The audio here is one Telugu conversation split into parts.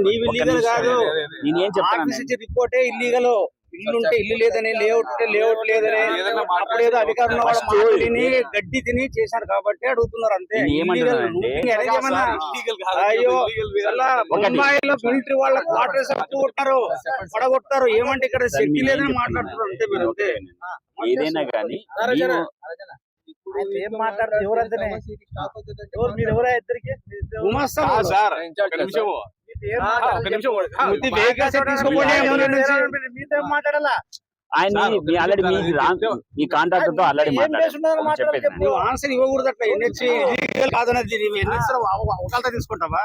నీవు ఇల్లీగల్ కాదు. నేనేం చెప్తాను, రిపోర్టే ఇల్లీగల్. ఇల్లు ఉంటే ఇల్లు లేదని, లేఅవుట్ ఉంటే లేఅవుట్ లేదని, అప్పుడేదో అధికారంలో తిని గడ్డి తిని చేశారు కాబట్టి అడుగుతున్నారు అంతే. అయ్యో ముంబాయిలో మిలిటరీ వాళ్ళ క్వార్టర్స్ కొట్టారు, పడగొట్టారు. ఏమంటే ఇక్కడ శక్తి లేదని మాట్లాడుతున్నారు అంతే. మీరు అంతే ఏదైనా కానీ ఏం మాట్లాడతారు ఎవరంతనే మీరు ఎవరా ఇద్దరికి మాట్లాడాలా ఆయన ఆల్రెడీ మీ కాంట్రాక్ట్ తో ఆల్రెడీ నువ్వు ఆన్సర్ ఇవ్వకూడదు. అట్లా ఎన్హెచ్ కాదన్నది ఒకళ్ళతో తీసుకుంటావా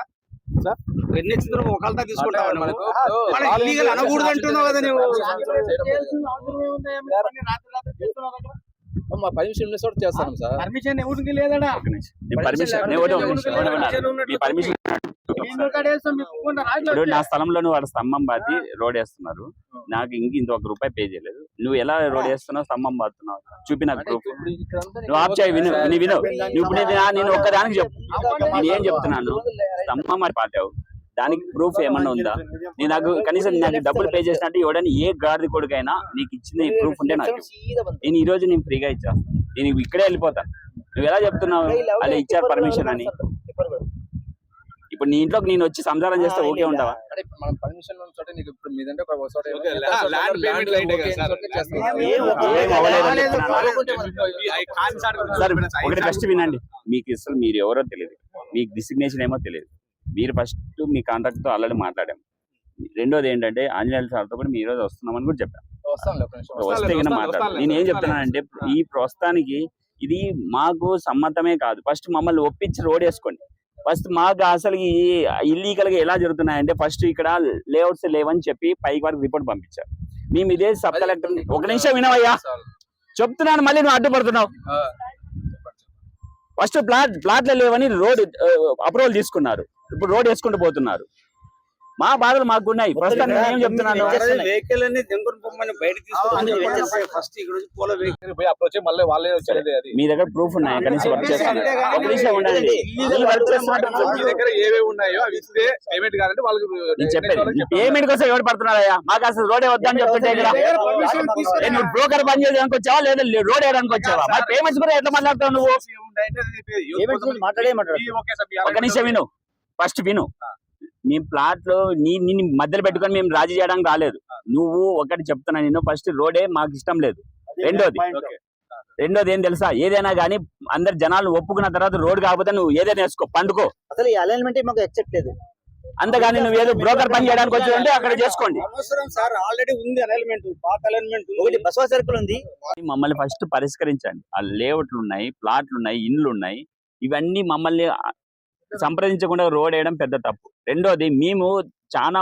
సార్? ఎన్హెచ్ ఒకళ్ళతో తీసుకుంటావా? నువ్వు ఇల్లీగల్ అనకూడదు అంటున్నావు కదా నువ్వు. మా పర్మిషన్ చేస్తాను సార్. పర్మిషన్ ఎవరికి లేదడా? నా స్థలంలో నువ్వు వాడు స్తంభం బాతి రోడ్ వేస్తున్నారు, నాకు ఇంకొక రూపాయి పే చేయలేదు. నువ్వు ఎలా రోడ్ వేస్తున్నావు, స్తంభం బాతున్నావు, చూపి నాకు ప్రూఫ్. నువ్వు ఆప్ చేయి, విను నువ్వు ఇప్పుడు నేను ఒక్కదానికి చెప్పు. నేను ఏం చెప్తున్నాను, స్తంభం మరి పాతావు, దానికి ప్రూఫ్ ఏమన్నా ఉందా? నేను నాకు కనీసం నాకు డబ్బులు పే చేసినట్టు ఎవడని ఏ గాడిది కొడుకైనా నీకు ఇచ్చిన ప్రూఫ్ ఉంటే నాకు నేను ఈ రోజు నేను ఫ్రీగా ఇచ్చాను. నేను ఇక్కడే వెళ్ళిపోతాను. నువ్వు ఎలా చెప్తున్నావు అలా ఇచ్చారు పర్మిషన్ అని? ఇప్పుడు నీ ఇంట్లోకి నేను వచ్చి సంసారం చేస్తే ఓకే ఉంటావా? సార్ ఒకటి ఫస్ట్ వినండి, మీకు అసలు మీరు ఎవరో తెలియదు, మీకు డిసిగ్నేషన్ ఏమో తెలియదు. మీరు ఫస్ట్ మీ కాంట్రాక్ట్ తో ఆల్రెడీ మాట్లాడాము. రెండోది ఏంటంటే ఆంజనేయుల సార్తో కూడా మీ రోజు వస్తున్నామని కూడా చెప్పాను. వస్తే మాట్లాడాలి. నేను ఏం చెప్తున్నానంటే ఈ ప్రస్తుతానికి ఇది మాకు సమ్మతమే కాదు. ఫస్ట్ మమ్మల్ని ఒప్పించి రోడ్ వేసుకోండి. ఫస్ట్ మాకు అసలు ఈ ఇల్లీగల్ గా ఎలా జరుగుతున్నాయంటే ఫస్ట్ ఇక్కడ లేఅవుట్స్ లేవని చెప్పి పైకి వరకు రిపోర్ట్ పంపించారు. మేము ఇదే సబ్ కలెక్టర్ ఒక నిమిషం వినవయ్యా చెప్తున్నాను, మళ్ళీ నువ్వు అడ్డుపడుతున్నావు. ఫస్ట్ ప్లాట్లు లేవని రోడ్ అప్రూవల్ తీసుకున్నారు, ఇప్పుడు రోడ్ వేసుకుంటూ పోతున్నారు. మా బాధలు మాకున్నాయి. ప్రస్తుతం నేను ఏం చెప్తున్నాను, వెహికల్ అన్ని దెంగుని పొమ్మని బయటకు మీ దగ్గర ప్రూఫ్ ఉన్నాయి, కనీసం వర్క్ చేస్తున్నారు. ఒక విషయం ఉండండి, పేమెంట్ కోసం ఎవరు పడుతున్నారయ్యా? మాకు అసలు రోడే వద్దని చెప్తుంటే నువ్వు బ్రోకర్ పని చేయడానికి వచ్చావా లేదా రోడ్ వేయడానికి వచ్చావా? మరి పేమెంట్స్ కూడా ఎట్లా మాట్లాడతావు నువ్వు? ఒక నిమిషం విను, ఫస్ట్ విను. మీ ప్లాట్ లో నీ మధ్యలో పెట్టుకొని మేము రాజీ చేయడానికి రాలేదు. నువ్వు ఒకటి చెప్తున్నా, నేను ఫస్ట్ రోడే మాకు ఇష్టం లేదు. రెండోది ఏం తెలుసా, ఏదైనా కానీ అందరు జనాలు ఒప్పుకున్న తర్వాత రోడ్ కాకపోతే నువ్వు ఏదైనా వేసుకో, పండుకో. అసలు ఈ అలైన్మెంట్ మాకు ఎక్సెప్ట్ లేదు. అంతగాని నువ్వు ఏదో బ్రోకర్ పని చేయడానికి వచ్చావంటే అక్కడ చేసుకోండి. ఆల్రెడీ ఉంది అలైన్మెంట్, పాత అలైన్మెంట్ ఒకటి బసవ సర్కిల్ ఉంది. మమ్మల్ని ఫస్ట్ పరిష్కరించండి. ఆ లేఅవుట్లు ఉన్నాయి, ప్లాట్లు ఉన్నాయి, ఇండ్లు ఉన్నాయి, ఇవన్నీ మమ్మల్ని సంప్రదించకుండా రోడ్ వేయడం పెద్ద తప్పు. రెండోది మేము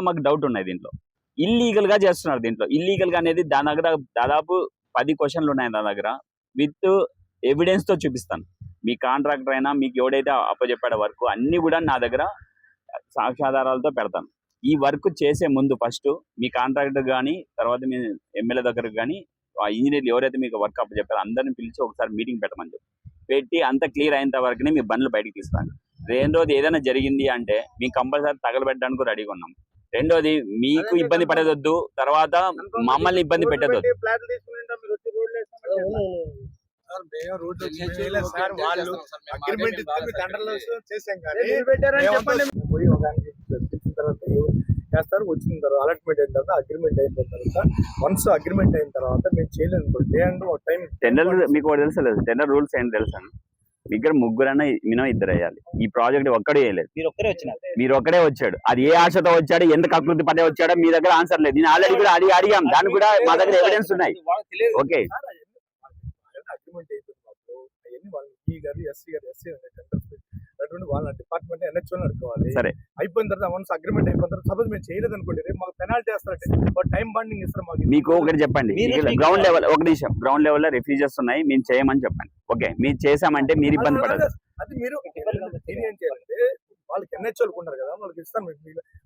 మాకు డౌట్ ఉన్నాయి, దీంట్లో ఇల్లీగల్ గా చేస్తున్నారు. దీంట్లో ఇల్లీగల్ గా అనేది దాని దగ్గర దాదాపు 10 క్వశ్చన్లు ఉన్నాయి నా దగ్గర, విత్ ఎవిడెన్స్ తో చూపిస్తాను. మీ కాంట్రాక్టర్ అయినా మీకు ఎవడైతే అప్పచెప్పాడో వర్క్ అన్ని కూడా నా దగ్గర సాక్ష్యాధారాలతో పెడతాను. ఈ వర్క్ చేసే ముందు ఫస్ట్ మీ కాంట్రాక్టర్ కానీ తర్వాత మీ ఎమ్మెల్యే దగ్గరకు కానీ ఆ ఇంజనీర్లు ఎవరైతే మీకు వర్క్ అప్పచెప్పారో అందరిని పిలిచి ఒకసారి మీటింగ్ పెట్టమని చెప్పి పెట్టి అంత క్లియర్ అయినంత వరకునే మీ బండ్లు బయటకు తీస్తాను. రెండోది ఏదైనా జరిగింది అంటే మీకు కంపల్సరీ తగలబెట్టడానికి రెడీగా ఉన్నాం. రెండోది మీకు ఇబ్బంది పడేదొద్దు, తర్వాత మమ్మల్ని ఇబ్బంది పెట్టేదొద్దు. చేస్తారు. వచ్చిన తర్వాత అలాట్మెంట్ అయిన తర్వాత అగ్రిమెంట్ అయిన తర్వాత వన్స్ అగ్రిమెంట్ అయిన తర్వాత మేము చేయలేదు. డే అండ్ టైం టెండర్ మీకు తెలుసలేదు, టెండర్ రూల్స్ ఏంటి తెలుసా? దగ్గర ముగ్గురన్నా మినిమం 2 వేయాలి. ఈ ప్రాజెక్ట్ ఒక్కడే వేయలేదు, మీరు ఒక్కడే వచ్చాడు. అది ఏ ఆశతో వచ్చాడు, ఎంత కకృతి పడే వచ్చాడో మీ దగ్గర ఆన్సర్ లేదు. నేను ఆల్రెడీ కూడా అడిగాం, దానికి కూడా మా దగ్గర ఎవిడెన్స్ ఉన్నాయి. ఓకే అగ్రిమెంట్ అయిపోయింది, వాళ్ళ డిపార్ట్మెంట్ ఎన్హెచ్ఓ అడుకోవాలి. సరే అయిపోయిన తర్వాత వన్స్ అగ్రిమెంట్ అయిపోయిన తర్వాత సపోజ్ మేము చేయలేదు అనుకోండి, రేపు మాకు పెనాల్టీ వేస్తారంటే టైం బాండింగ్ ఇస్తారు మాకు. మీకు ఒకటి చెప్పండి, గ్రౌండ్ లెవెల్ ఒక నిమిషం, గ్రౌండ్ లెవెల్ లో రిఫ్యూజర్స్ ఉన్నాయి, మేము చేయమని చెప్పండి. ఓకే మీరు చేసామంటే మీరు ఇబ్బంది పడదు. అది మీరు ఏం చేయాలంటే వాళ్ళకి ఎన్హెచ్ఓలకు ఉన్నారు కదా, వాళ్ళకి ఇస్తాను.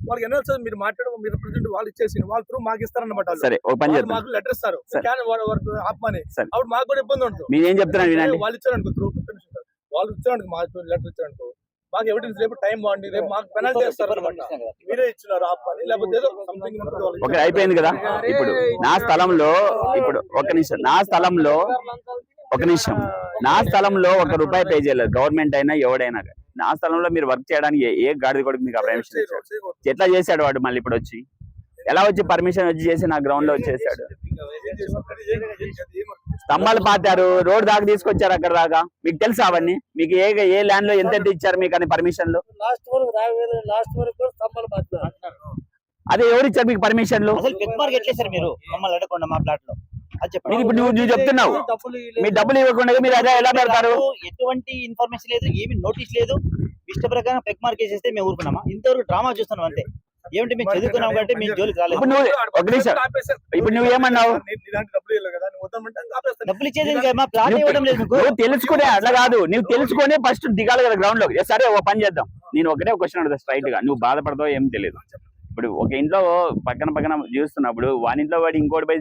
వాళ్ళకి ఎన్హెచ్ఓ మీరు మాట్లాడడం, మీరు ప్రెసిడెంట్ వాళ్ళు ఇచ్చేసి వాళ్ళ త్రూ మాకు ఇస్తారన్నమాట. సరే ఒక పని చేస్తాం, మాకు లెటర్ ఇస్తారు ఆపమని, అప్పుడు మాకు కూడా ఇబ్బంది ఉంటుంది. మీరు ఏం చెప్తున్నారు, వాళ్ళు ఇచ్చారనుకో త్రూ వాళ్ళు ఇచ్చారనుకో, మా లెటర్ ఇచ్చారనుకో మాకు ఎవిడెన్స్ రేపు టైం బాగుంది, రేపు మాకు పెనాల్టీ చేస్తారు అనమాట. మీరే ఇచ్చినారు ఆపని, లేకపోతే ఏదో సంథింగ్ ఉంటుంది వాళ్ళకి. ఓకే, అయిపోయింది కదా. ఇప్పుడు నా స్థలంలో ఇప్పుడు ఒక నిమిషం, నా స్థలంలో ₹1 పే చేయలేదు గవర్నమెంట్ అయినా ఎవడైనా కానీ. నా స్థలంలో మీరు వర్క్ చేయడానికి ఏ గాడిద కూడా మీకు పర్మిషన్ ఇచ్చాడు? ఎట్లా చేశాడు వాడు? మళ్ళీ ఇప్పుడు వచ్చి ఎలా వచ్చి పర్మిషన్ వచ్చి చేసి నా గ్రౌండ్ లో వచ్చేసాడు? స్తంభాలు పాతారు, రోడ్ దాకా తీసుకొచ్చారు అక్కడ దాకా. మీకు తెలుసా అవన్నీ? మీకు ఏ ల్యాండ్ లో ఎంత ఇచ్చారు మీకు అని పర్మిషన్లు? అదే ఎవరు ఇచ్చారు మీకు పర్మిషన్లు? మీరు మమ్మల్ని అడగకుండా మా ప్లాట్ లో ఇప్పుడు నువ్వు చెప్తున్నావు మీ డబ్బులు ఇవ్వకుండా మీరు అదే ఎలా పెడతారు? ఎటువంటి ఇన్ఫర్మేషన్ లేదు, ఏమి నోటీస్ లేదు. ఇష్ట ప్రకారం పెక్ మార్క్ చేసేస్తే మేము ఊరుకున్నామా? ఇంతవరకు డ్రామా చూస్తున్నాం అంతే. ఏమిటి మేము చదువుకున్నాం కాబట్టి మీ జోలికి రాలేదు. ఇప్పుడు నువ్వు ఏమన్నావు? డబ్బులు ఇచ్చేది మా ప్లాట్ ఇవ్వడం లేదు. నువ్వు తెలుసుకునే అట్లా కాదు, నువ్వు తెలుసుకునే ఫస్ట్ దిగాలి కదా గ్రౌండ్ లో. సరే ఓ పని చేద్దాం, నేను ఒకటే క్వశ్చన్ అడుగుతా స్ట్రైట్ గా, నువ్వు బాధపడతావు ఏం తెలియదు. ఇప్పుడు ఒక ఇంట్లో పక్కన జీవిస్తున్నప్పుడు వాని ఇంట్లో వాడి ఇంకోటి పోయి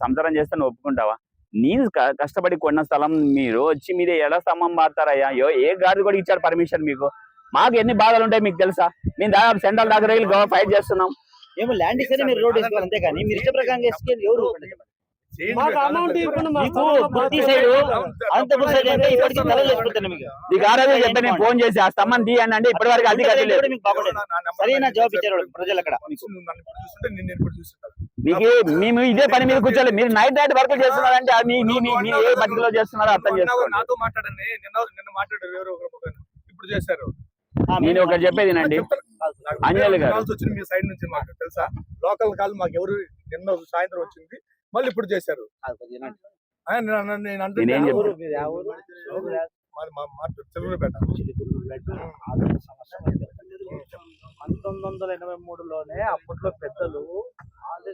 సంసారం చేస్తే నువ్వు ఒప్పుకుంటావా? నేను కష్టపడి కొన్న స్థలం మీరు వచ్చి మీరు ఎలా స్తంభం పాతారయ్యా? ఏ గాడి కూడా ఇచ్చారు పర్మిషన్ మీకు? మాకు ఎన్ని బాధలు ఉంటాయి మీకు తెలుసా? మేము దాదాపు సెంట్రల్ దగ్గర ఫైట్ చేస్తున్నాం. మేము ల్యాండ్ ఇస్తేనే మీరు రోడ్ వేసుకోవాలి అంతే కానీ మీరు ఇష్ట ప్రకారం వేసుకెళ్ళి ఎవరు నేను ఫోన్ చేసి ఆ స్తంభం తీయండి అంటే ఇప్పటి వరకు అధికారులు లేదు. సరైన జవాబు ఇచ్చారు ప్రజలు అక్కడ. మీకు మేము ఇదే పని మీద కూర్చోలేదు. మీరు నైట్ వర్క్ చేస్తున్నారంటే ఏ బతిలో చేస్తున్నారో అర్థం చేసుకోండి. నాతో మాట్లాడండి, నిన్న మాట్లాడారు ఇప్పుడు చేశారు. నేను ఒకటి చెప్పేది అంజలి గారు వచ్చింది మీ సైడ్ నుంచి మాకు తెలుసా? లోకల్ కాల్ మాకు ఎవరు నిన్న సాయంత్రం వచ్చింది, మళ్ళీ ఇప్పుడు చేశారు. నేనేం చెప్పాను? 1983లోనే అప్పట్లో పెద్దలు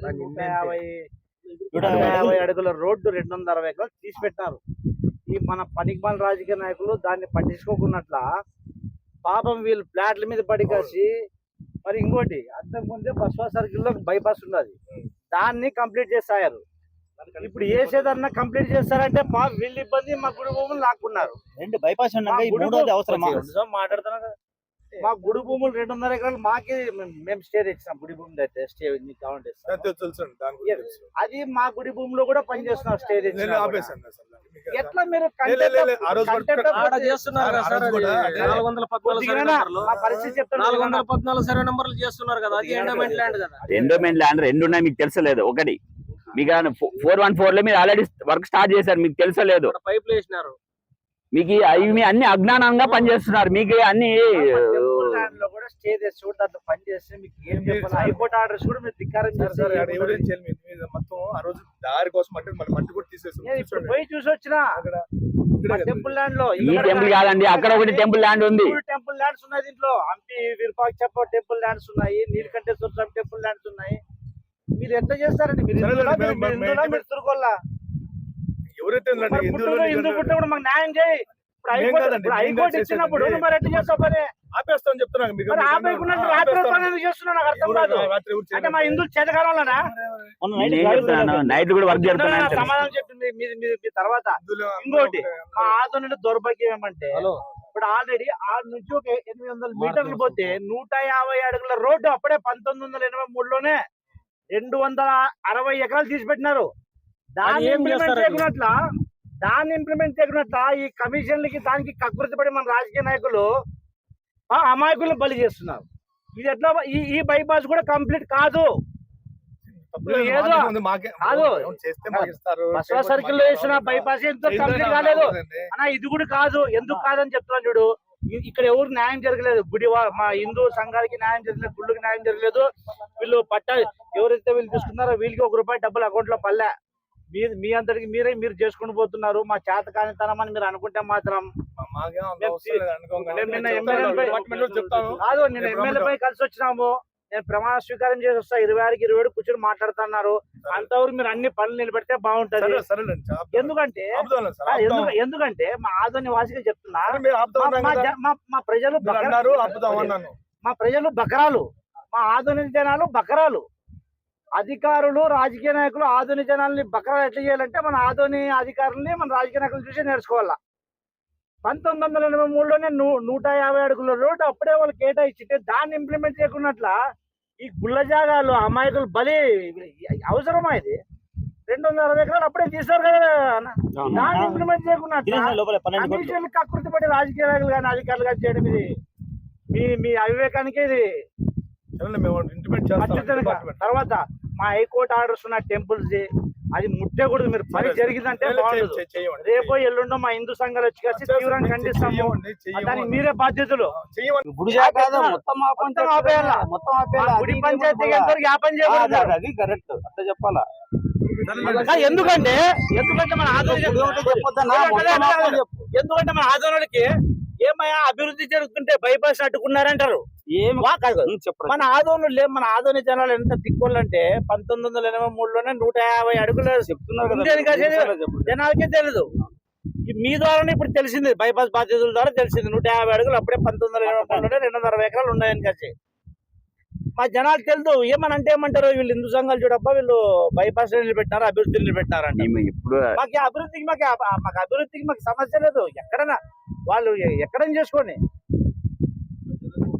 150 అడుగుల రోడ్డు 260 ఎకరాలు తీసి పెట్టినారు. ఈ మన పనికిమాల రాజకీయ నాయకులు దాన్ని పట్టించుకోకున్నట్ల పాపం వీళ్ళు ఫ్లాట్ల మీద పడికాసి. మరి ఇంకోటి అంతకుముందే బస్వా సర్కిల్ లో బైపాస్ ఉన్నది, దాన్ని కంప్లీట్ చేస్తారు. ఇప్పుడు ఏసేదన్నా కంప్లీట్ చేస్తారంటే వీళ్ళు ఇబ్బంది, మా గుడి భూములు లాక్కున్నారు. 2 బైపాస్ మాట్లాడుతున్నా కదా, మా గుడి భూములు 2.5 ఎకరాలు మాకే మేము స్టే తెచ్చినాం. గుడి భూమి అయితే స్టే కావాలంటే అది మా గుడి భూమిలో కూడా పని చేస్తున్నాం. స్టే తెచ్చిన ఎట్లా మీరు పరిస్థితి చెప్తాను. 414 సర్వే నంబర్లు చేస్తున్నారు కదా, అది ఎండోమెంట్ ల్యాండ్ కదా. ఎండోమెంట్ ల్యాండ్ 2 ఉన్నాయి, మీకు తెలుసలేదు. ఒకటి మీకు 414 లో మీరు ఆల్రెడీ వర్క్ స్టార్ట్ చేశారు, మీకు తెలుసలేదు. పైపులు వేసినారు. మీకు అవి అన్ని అజ్ఞానంగా పనిచేస్తున్నారు. మీకు అన్ని స్టే తెచ్చి కూడా దాంట్లో పని చేస్తే మీకు ఏం చెప్పాలి? హైకోర్టు ఆర్డర్స్ కూడా మీరు ధిక్కారం చేస్తారు. మొత్తం ఆ రోజు దారి కోసం అంటే మట్టి కూడా తీసేసారు. పోయి చూసి వచ్చినా టెంపుల్ ల్యాండ్ లో. ఈ టెంపుల్ కాదండి, అక్కడ ఒకటి టెంపుల్ ల్యాండ్ ఉంది. టెంపుల్ ల్యాండ్స్ ఉన్నాయి దీంట్లో. హంపి విరూపాక్ష టెంపుల్ ల్యాండ్స్ ఉన్నాయి, నీలకంఠేశ్వర స్వామి టెంపుల్ ల్యాండ్స్ ఉన్నాయి. మీరు ఎట్లా చేస్తారండి? మీరు తిరుగుకోల్లా ఎవరైతే హిందూ పుట్ట కూడా మాకు న్యాయం చేయి. హైకోర్టు ఇచ్చినప్పుడు మరి ఎట్లా చేస్తావు పని? ఆపేస్తామని చెప్తున్నాను. అంటే మా హిందువులు చేతకాలంలోనా? నైట్ కూడా వర్క్ చేస్తున్నాను సమాధానం చెప్పింది మీ తర్వాత. ఇంకోటి మా ఆధునిక దౌర్భాగ్యం ఏమంటే ఇప్పుడు ఆల్రెడీ 6 నుంచి ఒక 800 మీటర్లు పోతే 150 అడుగుల రోడ్డు అప్పుడే 1983లోనే 260 ఎకరాలు తీసి పెట్టినారు. దాన్ని ఇంప్లిమెంట్ చేయకున్నట్ల ఈ కమిషన్లకి దానికి కకృతిపడి మన రాజకీయ నాయకులు అమాయకులను బలి చేస్తున్నారు. ఇది ఎట్లా? ఈ బైపాస్ కూడా కంప్లీట్ కాదు. బస్వా సర్కిల్ లో వేసిన బైపాస్ ఎంతో కంప్లీట్ కాలేదు అన్న. ఇది కూడా కాదు. ఎందుకు కాదని చెప్తున్నాను చూడు. ఇక్కడ ఎవరు న్యాయం జరగలేదు. మా హిందూ సంఘాలకి న్యాయం జరగలేదు, గుళ్ళకి న్యాయం జరగలేదు. వీళ్ళు ఎవరైతే వీళ్ళు తీసుకున్నారో వీళ్ళకి ₹1 డబ్బులు అకౌంట్ లో పల్లె. మీ అందరికి మీరు చేసుకుని పోతున్నారు. మా చేత కానితనం అని మీరు అనుకుంటే మాత్రం నిన్న ఎమ్మెల్యేపై కలిసి వచ్చినాము. నేను ప్రమాణ స్వీకారం చేసి వస్తా. 26 కూర్చొని మాట్లాడుతున్నారు. అంతవరకు మీరు అన్ని పనులు నిలబెడితే బాగుంటది. ఎందుకంటే మా ఆదోని వాసిగా చెప్తున్నా, మా ప్రజలు బకరాలు, మా ఆధునిక జనాలు బకరాలు. అధికారులు రాజకీయ నాయకులు ఆధునిక జనాల్ని బకరాలు ఎట్లా చేయాలంటే మన ఆధునిక అధికారుల్ని మన రాజకీయ నాయకులు చూసి నేర్చుకోవాలా. 1983లోనే 150 అడుగుల రోడ్డు అప్పుడే వాళ్ళు కేటాయించింటే దాన్ని ఇంప్లిమెంట్ చేయకున్నట్ల ఈ గుళ్ళ జాగాలు అమాయకులు బలి అవసరమా ఇది? 260 ఎకరాలు అప్పుడే తీశారు కదా అన్న. దాన్ని ఇంప్లిమెంట్ చేయకున్నట్ల లోపల 12 కోట్లు. కమిషన్లు కకృతి పడే రాజకీయ నాయకులు కానీ అధికారులు కానీ చేయడం ఇది మీ అవివేకానికి ఇది సరేలే, మేము ఇంటిమేట్ చేస్తాం అత్యుత్తమ. డిపార్ట్మెంట్. తర్వాత మా హైకోర్టు ఆర్డర్స్ ఉన్న టెంపుల్స్ అది ముట్టకూడదు. మీరు పని జరిగిందంటే బాగుండదు. చెయ్యమండి. రేపో ఎల్లుండో మా హిందూ సంఘాలు వచ్చి కలిసి తీవ్రంగా ఖండిస్తాము. దానికి మీరే బాధ్యతలు. చెయ్యమండి. గుడి జాగా కాదు, మొత్తం మొత్తం ఆపేయాలా? మొత్తం మా గుడి పంచాయతీ ఎంతవరకు వ్యాపారం చేయకూడదు. అది కరెక్ట్ అట్లా చెప్పాలా. ఎందుకంటే మన ఎందుకంటే మన ఆదోళనకి ఏమయ్యా అభివృద్ధి జరుగుతుంటే బైపాస్ అడ్డుకున్నారంటారు. ఏమి కాదు చెప్పండి. మన ఆదోళనలు మన ఆదోని జనాలు ఎంత దిక్కులంటే 1983లోనే 150 అడుగులు చెప్తున్నారు ఉండేది కదా, కాదు. జనాలకే తెలియదు. మీ ద్వారానే ఇప్పుడు తెలిసింది, బైపాస్ బాధ్యతల ద్వారా తెలిసింది. 150 అడుగులు అప్పుడే 1983లోనే 260 ఎకరాలు ఉన్నాయని కలిసి మా జనాలు తెలుసు. ఏమనంటే ఏమంటారు, వీళ్ళు హిందూ సంఘాలు చూడప్ప వీళ్ళు బైపాస్ నిలబెట్టినారు, అభివృద్ధి నిలబెట్టినారంట. ఇప్పుడు మాకు అభివృద్ధికి మాకు సమస్య లేదు. ఎక్కడైనా వాళ్ళు ఎక్కడైనా చేసుకోండి.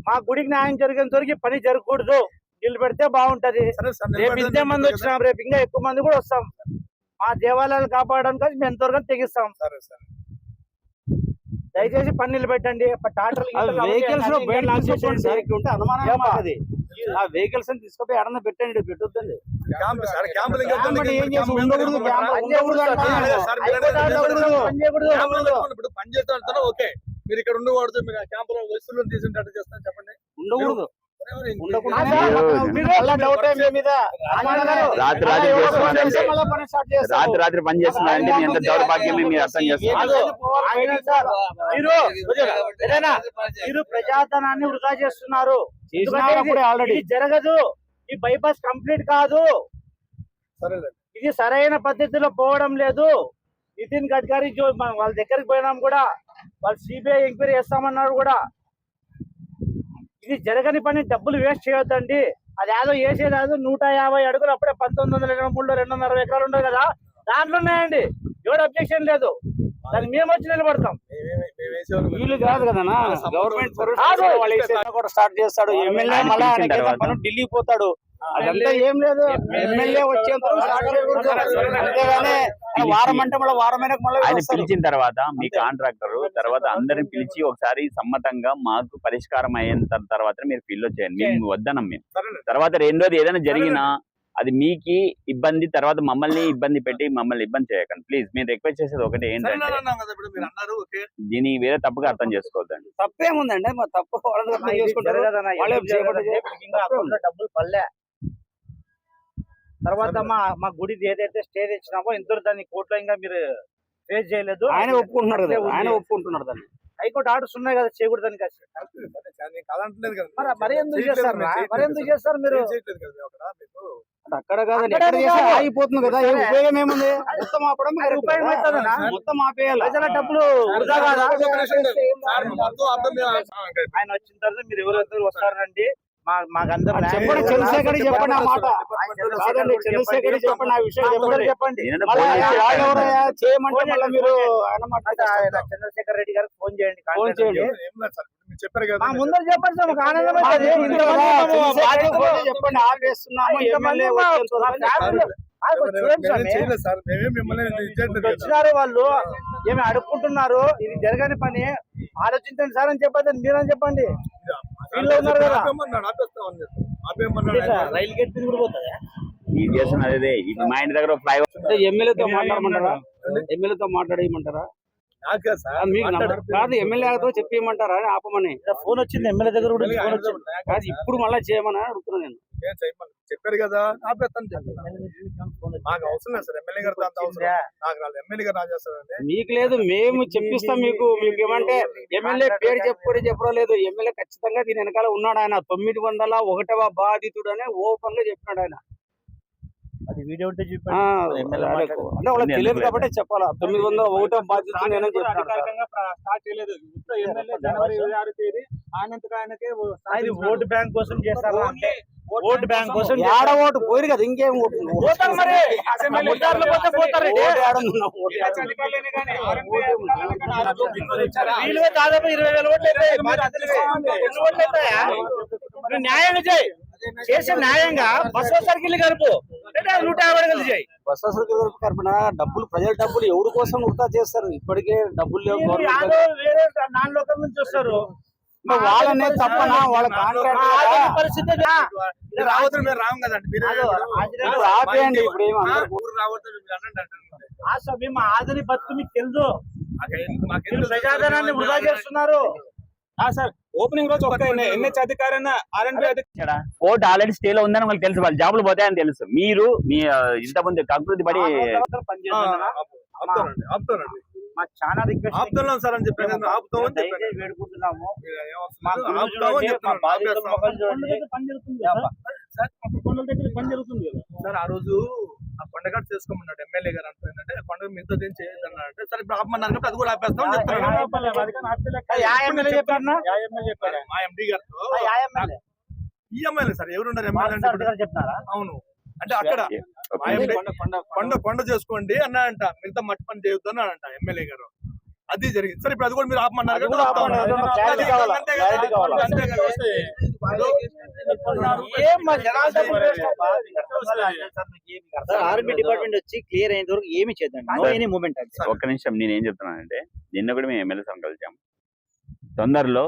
మా గుడికి న్యాయం జరిగేంత వరకు పని జరగకూడదు. నిలబెడితే బాగుంటది. సరే సార్, రేపు ఇంతే మంది వచ్చినాం, రేపు ఇంకా ఎక్కువ మంది కూడా వస్తాం. మా దేవాలయాలు కాపాడడానికి మేము ఎంతవరకు తెగిస్తాం. సరే సార్. దయచేసి పని నిలబెట్టండి. వెహికల్స్ లో బయట ఉంటే అనుమానం మాకది. ఆ వెహికల్స్ అని తీసుకుపోయి ఎడన్నా పెట్టండి, పెట్టొద్దండి. క్యాంప్ సార్, క్యాంపులు ఏం చేసి ఉండకూడదు, ఉండకూడదు అంటున్నాను. ఇప్పుడు పని చేస్తాను. ఓకే, మీరు ఇక్కడ ఉండకూడదు. మీరు ఆ క్యాంపులో వస్తువులను తీసుకుంటే చేస్తాను చెప్పండి. ఉండకూడదు. రాత్రి పని చేస్తున్నారంటే మీ అంత దౌర్భాగ్యమే మీరు అర్థం చేస్తున్నారు. మీరు ప్రజాధనాన్ని వృధా చేస్తున్నారు. ఆల్రెడీ ఇది జరగదు. ఈ బైపాస్ కంప్లీట్ కాదు. సరేలే. ఇది సరైన పద్ధతిలో పోవడం లేదు. నితిన్ గడ్కరీ వాళ్ళ దగ్గరికి పోయినాం కూడా, వాళ్ళు సిబిఐ ఎంక్వైరీ చేస్తామన్నారు కూడా. ఇది జరగని పని, డబ్బులు వేస్ట్ చేయొద్దండి. అది ఏదో వేసేది 150 అడుగులు అప్పుడే 1983లో 260 ఎకరాలు ఉండదు కదా, దాంట్లో ఉన్నాయండి. ఎవడు అబ్జెక్షన్ లేదు. దాన్ని మేము వచ్చి నిలబడతాం. వీళ్ళు కాదు కదా, గవర్నమెంట్ కూడా స్టార్ట్ చేస్తాడు. ఎమ్మెల్యే మళ్ళీ ఢిల్లీ పోతాడు. అదంతా ఏం లేదు. ఎమ్మెల్యే వచ్చేంత అంతేగానే వారం అంటే మళ్ళీ వారమైన ఆయన పిలిచిన తర్వాత మీ కాంట్రాక్టర్ తర్వాత అందరిని పిలిచి ఒకసారి సమ్మతంగా మాకు పరిష్కారం అయిన తర్వాత మీరు ఫీల్ చేయండి. మేము వద్దనం. మేము తర్వాత రెండోది ఏదైనా జరిగినా అది మీకు ఇబ్బంది, తర్వాత మమ్మల్ని ఇబ్బంది పెట్టి మమ్మల్ని ఇబ్బంది చేయకండి ప్లీజ్. మీరు రిక్వెస్ట్ చేసేది ఒకటి ఏంటంటే దీన్ని వేరే తప్పుగా అర్థం చేసుకోవద్దండి. తప్పేముందండి, మా తప్పు డబ్బులు పల్లె. తర్వాత మా గుడి ఏదైతే స్టే తెచ్చినామో ఇంతవరకు దాన్ని కోర్టులో ఇంకా మీరు ఫేస్ చేయలేదు. ఆయన ఒప్పుకుంటున్నారు కదా, ఆయన ఒప్పుకుంటున్నారు దాన్ని. హైకోర్టు ఆర్డర్స్ ఉన్నాయి కదా, చేయకూడదని కాదు. మరి ఎందుకు చేస్తారు? మరి ఎందుకు చేస్తారు మీరు? అక్కడ కాదు, ఆగిపోతుంది కదా, ఉపయోగం ఏముంది? మొత్తం ఆపడం మొత్తం ఆపేయాలి. ప్రజల డబ్బులు వృధా కాదా? ఆయన వచ్చిన తర్వాత మీరు ఎవరెవరు వస్తారండి మాకందరూ చెప్పండి. చంద్రశేఖర్ చెప్పండి ఆ మాట. చంద్రశేఖర్ చెప్పండి ఆ విషయం చెప్పండి. చేయమంటే మళ్ళీ మీరు చంద్రశేఖర్ రెడ్డి గారికి ఫోన్ చేయండి. చెప్పారు కదా, ముందర చెప్పండి సార్, మాకు ఆనందం చెప్పండి. ఆపేస్తున్నాము. వచ్చినారు వాళ్ళు ఏమి అడుక్కుంటున్నారు. ఇది జరగని పని, ఆలోచించండి సార్ అని చెప్పండి. మీరని చెప్పండి. వీళ్ళు ఉన్నారు కదా, రైలు గేట్ కూడా పోతుందా? ఇది చేస్తున్నది అదే. ఇప్పుడు మా ఇంటి దగ్గర ఫ్లైఓవర్ ఎమ్మెల్యేతో మాట్లాడమంటారా? ఎమ్మెల్యేతో మాట్లాడేయమంటారా? కాదు, ఎమ్మెల్యేతో చెప్పేయమంటారా అని ఆపమని. ఫోన్ వచ్చింది ఎమ్మెల్యే దగ్గర కూడా ఫోన్ వచ్చింది. కాదు, ఇప్పుడు మళ్ళీ చేయమని అడుగుతున్నా నేను. చెప్పారు కదా, ఆపేస్తాను. నాకు అవసరం లేదు సార్ ఎమ్మెల్యే గారు. నాకు ఎమ్మెల్యే గారు రాజేస్తారండి. మీకు లేదు, మేము చెప్పిస్తాం మీకు. మీకు ఏమంటే ఎమ్మెల్యే పేరు చెప్పడం లేదు. ఎమ్మెల్యే ఖచ్చితంగా దీని వెనకాల ఉన్నాడు. ఆయన 901వ బాధితుడు అని ఓపెన్ గా చెప్పినాడు ఆయన. అది వీడియో ఉంటే అంటే వాళ్ళకి తెలియదు కాబట్టి చెప్పాలా. 901వ బాధితుడు నేనే ఓటు బ్యాంక్ కోసం చేస్తారు అంటే ఓటు బ్యాంక్ కోసం ఏడ ఓటు పోయిరు కదా ఇంకేం ఓటు పోతారు మరి ముద్దారులు పోతే పోతారండి. ఓటు ఏడుంది? వీలువే దాదాపు 20,000 ఓట్లు అవుతాయి. మాది అసలువే. ఎన్ని ఓట్లు అవుతాయా? నువ్వు న్యాయంగా చేయి, చేసే న్యాయంగా బస్సు సర్కిల్ కలుపు, లేదా 150 కలిసి చేయి. బస్ కర్పణ డబ్బులు ప్రజల డబ్బులు ఎవరి కోసం వృధా చేస్తారు? ఇప్పటికే డబ్బులు లేవు మీరు గవర్నమెంట్ యాదో వేరే నాన్ లోకల్ నుంచి వస్తారు. దగ్గర. వాళ్ళనే తప్పనా వాళ్ళ కాంట్రాక్ట్ పరిస్థితి రావద్దు మీరు రాము కదండి మీరు రాపేయండి ఇప్పుడు ఏమి అందరూ ఊరు రావద్దు మీరు అనండి అంటారు. మా ఆదిని బతుకు మీకు తెలుసు. మాకేం మీరు ప్రజాధనాన్ని వృధా చేస్తున్నారు. సార్ ఓపెనింగ్ రోజు ఒక ఎన్హెచ్ అధికారైనా ఆర్ఎండ్బి ఇక్కడ కోర్టు ఆల్రెడీ స్టేలో ఉందని వాళ్ళకి తెలుసు, వాళ్ళు జాబులు పోతాయని తెలుసు. మీరు మీ ఇంతకుముందు కకృతి పడి ఆపుతానండి ఆపుతానండి మాకు చాలా రిక్వెస్ట్ ఆపుతున్నాం సార్ అని చెప్పాను ఆపుతామని చెప్పాను దయచేసి వేడుకుంటున్నాము. మా ఆపుతామని చెప్తున్నాను పని జరుగుతుంది కదా. సార్ ఆ రోజు ఆ కొండగట్టు చేసుకోమన్నాడు ఎమ్మెల్యే గారు అంటుందంటే కొండ మీతో ఏం చేయొద్దు అన్నారంటే సరే ఇప్పుడు ఆపమన్నారు కాబట్టి అది కూడా ఆపేస్తామని చెప్తున్నాను. యా ఎమ్మెల్యే చెప్పారన్నా? మా ఎండి గారితో యా ఎమ్మెల్యే? ఈ ఎమ్మెల్యే సార్ ఎవరున్నారు ఎమ్మెల్యే అంటే ఇప్పుడు? చెప్తారా? అవును అంటే అక్కడ మా ఎండి కొండ చేసుకోండి అన్నాడంట, మిగతా మట్టి పని చేయొద్దు అన్నాడంట ఎమ్మెల్యే గారు. అది జరిగింది సార్. ఇప్పుడు అది కూడా మీరు ఆపమన్నారు కదా, క్లారిటీ కావాలా? అంతే క్లారిటీ కదా, కావాలా? అంతే కదా. ఏం మా జనార్దన్ ఆర్మీ డిపార్ట్మెంట్ వచ్చి క్లియర్ అయిన వరకు ఏమి చేద్దాం. No any moment. ఒక్క నిమిషం, నేను ఏం చెప్తున్నానంటే నిన్న కూడా మేము ఎమ్మెల్యే సార్ కలిసాం. తొందరలో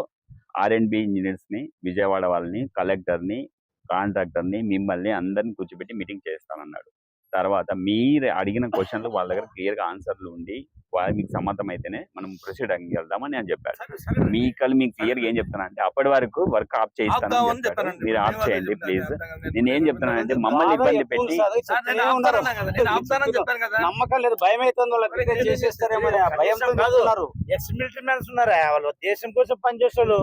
ఆర్ఎండ్బి ఇంజనీర్స్ ని, విజయవాడ వాళ్ళని, కలెక్టర్ ని, కాంట్రాక్టర్ ని, మిమ్మల్ని అందరిని కూర్చోబెట్టి మీటింగ్ చేస్తానన్నాడు. తర్వాత మీరు అడిగిన క్వశ్చన్లు వాళ్ళ దగ్గర క్లియర్ గా ఆన్సర్లు ఉండి వాళ్ళు మీకు సమ్మతం అయితేనే మనం ప్రొసీడ్ వెళ్దామని నేను చెప్పాను. మీకు క్లియర్ గా ఏం చెప్తున్నా అంటే అప్పటి వరకు వర్క్ ఆఫ్ చేయిస్తాను, మీరు ఆఫ్ చేయండి ప్లీజ్. నేను ఏం చెప్తున్నానంటే మమ్మల్ని ఇబ్బంది పెట్టి నమ్మకం లేదు, భయం అవుతుంది వాళ్ళకి చేసేస్తారేమో అనే భయంతో ఉన్నారు. ఎక్స్ మిలిటరీ మ్యాన్స్ ఉన్నారా వాళ్ళు, దేశం కోసం పనిచేసే వాళ్ళు.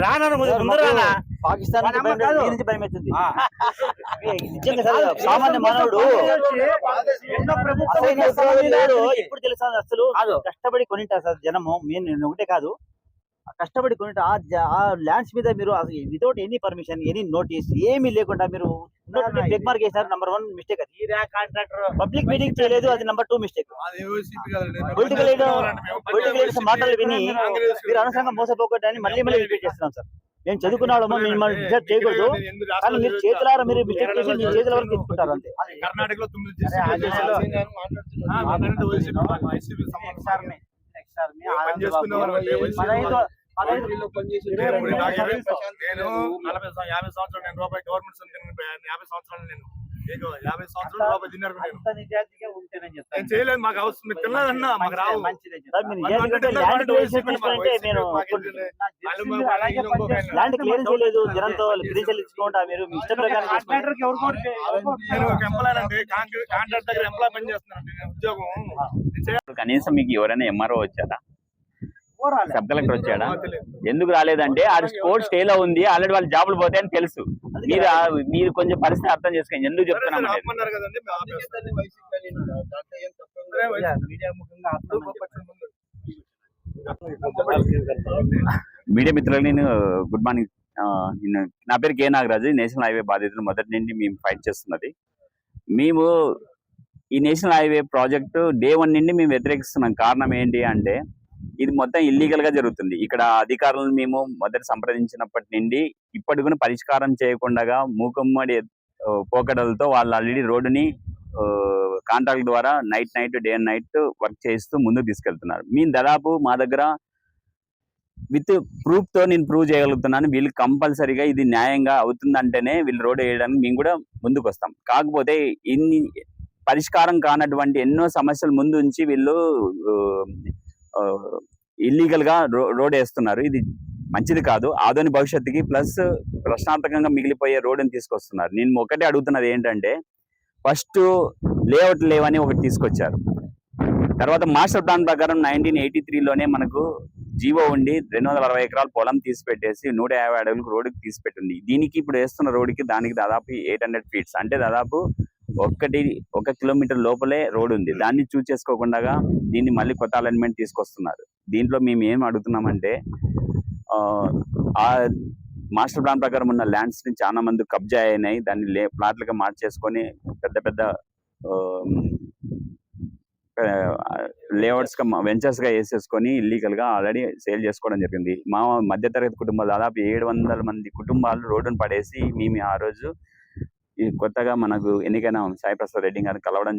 రానా ముందు రానా? పాకిస్తాన్ మన నమ్మకం కాదు. నుంచి భయం అవుతుంది. నిజంగా సార్ సామాన్య మానవుడు ఎన్నో ప్రభుత్వం అసలు చేస్తున్నారు. ఇప్పుడు తెలుసా అసలు కష్టపడి కొనింటారు సార్ జనము. నేను ఒకటే కాదు, కష్టపడి కొనిట ఆ ల్యాండ్స్ మీద మీరు without any permission any notice ఏమీ లేకుండా మీరు బెగ్ మార్క్ చేశారు. Number 1 mistake. అది కాంట్రాక్టర్ పబ్లిక్ మీటింగ్ చేయలేదు, అది నంబర్ 2 మిస్టేక్. పొలిటికల్ లీడర్స్ మాటలు విని మీరు అనవసరంగా మోసపోకూడదని మళ్ళీ రిపీట్ చేస్తున్నాం సార్. మేము చదువుకున్నాము, మిమ్మల్ని డిసైడ్ చేయకూడదు, కానీ మీరు చేతులారా మీరు మిస్టేక్ చేసి మీ చేతుల వరకు తెచ్చుకుంటారు అంతే. కర్ణాటకలో 9 నేను 40 సంవత్సరాలు నేను రూపాయి గవర్నమెంట్ 50 సంవత్సరాలు నేను 50 సంవత్సరాలు రూపాయి తిన్నారు నేను చేయలేదు. మాకు అవసరం మీరు తిన్నారన్నా మాకు రావు. ల్యాండ్ క్లియర్ చేయలేదు, జనంతో క్రిడెన్షియల్ ఇచ్చుకుంటా మీరు మీ ఇష్ట ప్రకారం నేను ఒక ఎంప్లాయ్ అండి, కాంట్రాక్ట్ దగ్గర ఎంప్లాయ్ పని చేస్తున్నాను ఉద్యోగం. కనీసం మీకు ఎవరైనా ఎంఆర్ఓ వచ్చారా, సబ్ కలెక్టర్ వచ్చాడా? ఎందుకు రాలేదంటే ఆ కోర్ట్ స్టేలో ఉంది, ఆల్రెడీ వాళ్ళ జాబులు పోతాయని తెలుసు. మీరు కొంచెం పరిస్థితి అర్థం చేసుకోండి. ఎందుకు చెప్తున్నాం మీడియా మిత్రులకు నేను గుడ్ మార్నింగ్. నా పేరు కే నాగరాజు. నేషనల్ హైవే బాధితులు మొదటి నుండి మేము ఫైట్ చేస్తున్నది. మేము ఈ నేషనల్ హైవే ప్రాజెక్టు డే 1 నుండి మేము వ్యతిరేకిస్తున్నాం. కారణం ఏంటి అంటే ఇది మొత్తం ఇల్లీగల్ గా జరుగుతుంది. ఇక్కడ అధికారులను మేము మొదటి సంప్రదించినప్పటి నుండి ఇప్పటి కూడా పరిష్కారం చేయకుండా మూకుమ్మడి పోకడలతో వాళ్ళు ఆల్రెడీ రోడ్డుని కాంట్రాక్ట్ ద్వారా night day and night work చేస్తూ ముందుకు తీసుకెళ్తున్నారు. మేము దాదాపు మా దగ్గర విత్ ప్రూఫ్ తో నేను ప్రూవ్ చేయగలుగుతున్నాను. వీళ్ళు కంపల్సరీగా ఇది న్యాయంగా అవుతుందంటేనే వీళ్ళు రోడ్ వేయడానికి మేము కూడా ముందుకు వస్తాం. కాకపోతే ఇన్ని పరిష్కారం కానటువంటి ఎన్నో సమస్యలు ముందు ఉంచి వీళ్ళు ఇల్లీగల్ గా రోడ్ వేస్తున్నారు. ఇది మంచిది కాదు. ఆధునిక భవిష్యత్తుకి ప్లస్ ప్రశ్నార్థకంగా మిగిలిపోయే రోడ్డుని తీసుకొస్తున్నారు. నేను ఒకటే అడుగుతున్నది ఏంటంటే ఫస్ట్ లేఅవుట్ లేవని ఒకటి తీసుకొచ్చారు. తర్వాత మాస్టర్ ప్లాన్ ప్రకారం 1983లోనే మనకు జీవో ఉండి 260 ఎకరాల పొలం తీసి పెట్టేసి 150 అడుగులకు రోడ్డుకి తీసి పెట్టింది. దీనికి ఇప్పుడు వేస్తున్న రోడ్డుకి దానికి దాదాపు 800 ఫీట్స్ అంటే దాదాపు 1 కిలోమీటర్ లోపలే రోడ్ ఉంది. దాన్ని చూస్ చేసుకోకుండా దీన్ని మళ్ళీ కొత్త అలైన్మెంట్ తీసుకొస్తున్నారు. దీంట్లో మేము ఏం అడుగుతున్నామంటే మాస్టర్ ప్లాన్ ప్రకారం ఉన్న ల్యాండ్స్ ని చాలా మంది కబ్జా అయినాయి. దాన్ని ప్లాట్లుగా మార్చేసుకొని పెద్ద పెద్ద లేఅవుట్స్ గా వెంచర్స్ గా వేసేసుకొని ఇల్లీగల్ గా ఆల్రెడీ సేల్ చేసుకోవడం జరిగింది. మా మధ్యతరగతి కుటుంబాలు దాదాపు 700 మంది కుటుంబాలు రోడ్డును పడేసి మేము ఆ రోజు ఈ కొత్తగా మనకు ఎన్నికైన సాయి ప్రసాద్ రెడ్డి గారిని కలవడం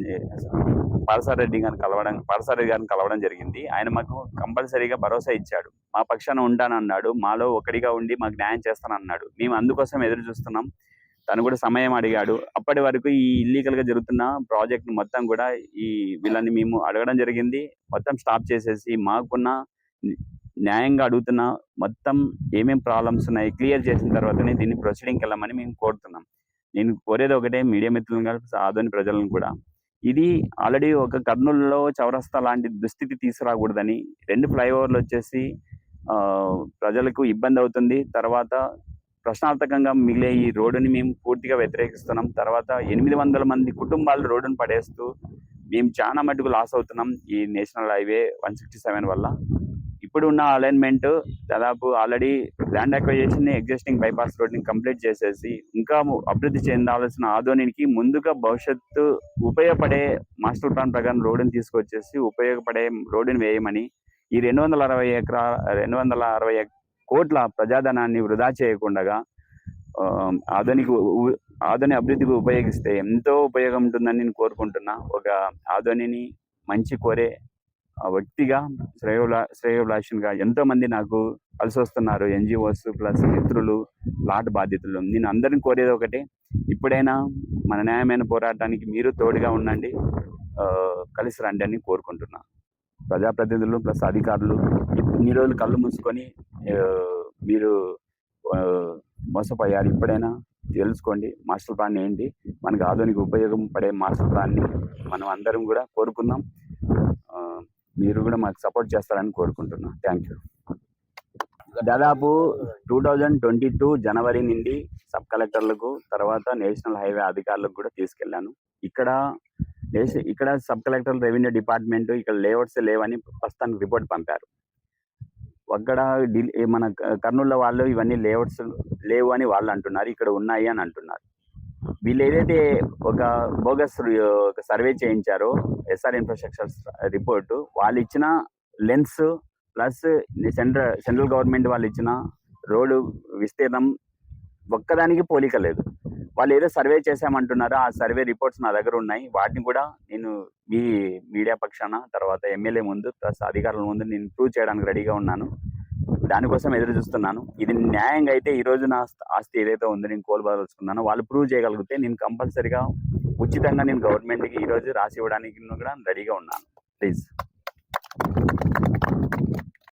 పాలసారి గారిని కలవడం జరిగింది. ఆయన మాకు కంపల్సరీగా భరోసా ఇచ్చాడు. మా పక్షాన ఉంటానన్నాడు. మాలో ఒకటిగా ఉండి మాకు న్యాయం చేస్తానన్నాడు. మేము అందుకోసం ఎదురు చూస్తున్నాం. తను కూడా సమయం అడిగాడు. అప్పటి వరకు ఈ ఇల్లీగల్ గా జరుగుతున్న ప్రాజెక్ట్ మొత్తం కూడా వీళ్ళని మేము అడగడం జరిగింది. మొత్తం స్టాప్ చేసేసి మాకున్న న్యాయంగా అడుగుతున్న మొత్తం ఏమేం ప్రాబ్లమ్స్ ఉన్నాయి క్లియర్ చేసిన తర్వాతనే దీన్ని ప్రొసీడింగ్కి వెళ్ళమని మేము కోరుతున్నాం. నేను కోరేది ఒకటే, మీడియా మిత్రులను ఆదోని ప్రజలను కూడా, ఇది ఆల్రెడీ ఒక కర్నూలులో చౌరస్తా లాంటి దుస్థితి తీసుకురాకూడదని 2 ఫ్లైఓవర్లు వచ్చేసి ప్రజలకు ఇబ్బంది అవుతుంది. తర్వాత ప్రశ్నార్థకంగా మిగిలే ఈ రోడ్డుని మేము పూర్తిగా వ్యతిరేకిస్తున్నాం. తర్వాత 800 మంది కుటుంబాలు రోడ్డును పడేస్తూ మేము చాలా మటుకు లాస్ అవుతున్నాం ఈ నేషనల్ హైవే 167 వల్ల. ఇప్పుడు ఉన్న అలైన్మెంట్ దాదాపు already land acquisition existing bypass road ని కంప్లీట్ చేసేసి ఇంకా అభివృద్ధి చెందాల్సిన ఆదోనికి ముందుగా భవిష్యత్తు ఉపయోగపడే మాస్టర్ ప్లాన్ ప్రకారం రోడ్డుని తీసుకొచ్చేసి ఉపయోగపడే రోడ్డుని వేయమని, ఈ 260 కోట్ల ప్రజాధనాన్ని వృధా చేయకుండా ఆదోని అభివృద్ధికి ఉపయోగిస్తే ఎంతో ఉపయోగం ఉంటుందని నేను కోరుకుంటున్నా. ఒక ఆదోనిని మంచి కోరే వ్యక్తిగా, శ్రేయోభిలాషునిగా ఎంతో మంది నాకు కలిసి వస్తున్నారు. ఎన్జిఓస్ ప్లస్ మిత్రులు, ప్లాట్ బాధితులు. నేను అందరిని కోరేది ఒకటే, ఇప్పుడైనా మన న్యాయమైన పోరాటానికి మీరు తోడుగా ఉండండి, కలిసి రండి అని కోరుకుంటున్నా. ప్రజాప్రతినిధులు ప్లస్ అధికారులు ఇన్ని రోజులు కళ్ళు మూసుకొని మీరు మోసపోయారు. ఇప్పుడైనా తెలుసుకోండి మాస్టర్ ప్లాన్ ఏంటి, మనకు ఆధునిక ఉపయోగం పడే మాస్టర్ ప్లాన్ని మనం అందరం కూడా కోరుకుందాం. మీరు కూడా మాకు సపోర్ట్ చేస్తారని కోరుకుంటున్నా. Thank you. దాదాపు 2022 జనవరి నుండి సబ్ కలెక్టర్లకు, తర్వాత నేషనల్ హైవే అధికారులకు కూడా తీసుకెళ్లాను. ఇక్కడ సబ్ కలెక్టర్ రెవెన్యూ డిపార్ట్మెంట్ ఇక్కడ లేఅవుట్స్ లేవని ప్రస్తుతానికి రిపోర్ట్ పంపారు. అక్కడ మన కర్నూలులో వాళ్ళు ఇవన్నీ లేఅవుట్స్ లేవు అని వాళ్ళు అంటున్నారు, ఇక్కడ ఉన్నాయి అని అంటున్నారు. వీళ్ళు ఏదైతే ఒక బోగస్ సర్వే చేయించారో ఎస్ఆర్ ఇన్ఫ్రాస్ట్రక్చర్ రిపోర్టు, వాళ్ళు ఇచ్చిన లెన్స్ ప్లస్ సెంట్రల్ గవర్నమెంట్ వాళ్ళు ఇచ్చిన రోడ్డు విస్తీర్ణం ఒక్కదానికి పోలిక లేదు. వాళ్ళు ఏదో సర్వే చేశామంటున్నారు. ఆ సర్వే రిపోర్ట్స్ నా దగ్గర ఉన్నాయి. వాటిని కూడా నేను మీ మీడియా పక్షాన, తర్వాత ఎమ్మెల్యే ముందు ప్లస్ అధికారుల ముందు నేను ప్రూవ్ చేయడానికి రెడీగా ఉన్నాను. దానికోసం ఎదురు చూస్తున్నాను. ఇది న్యాయంగా అయితే ఈ రోజు నా ఆస్తి ఏదైతే ఉందో నేను కోల్పోదలుచుకున్నానో వాళ్ళు ప్రూవ్ చేయగలిగితే నేను కంపల్సరీగా ఉచితంగా నేను గవర్నమెంట్కి ఈ రోజు రాసి ఇవ్వడానికి కూడా రెడీగా ఉన్నాను. ప్లీజ్.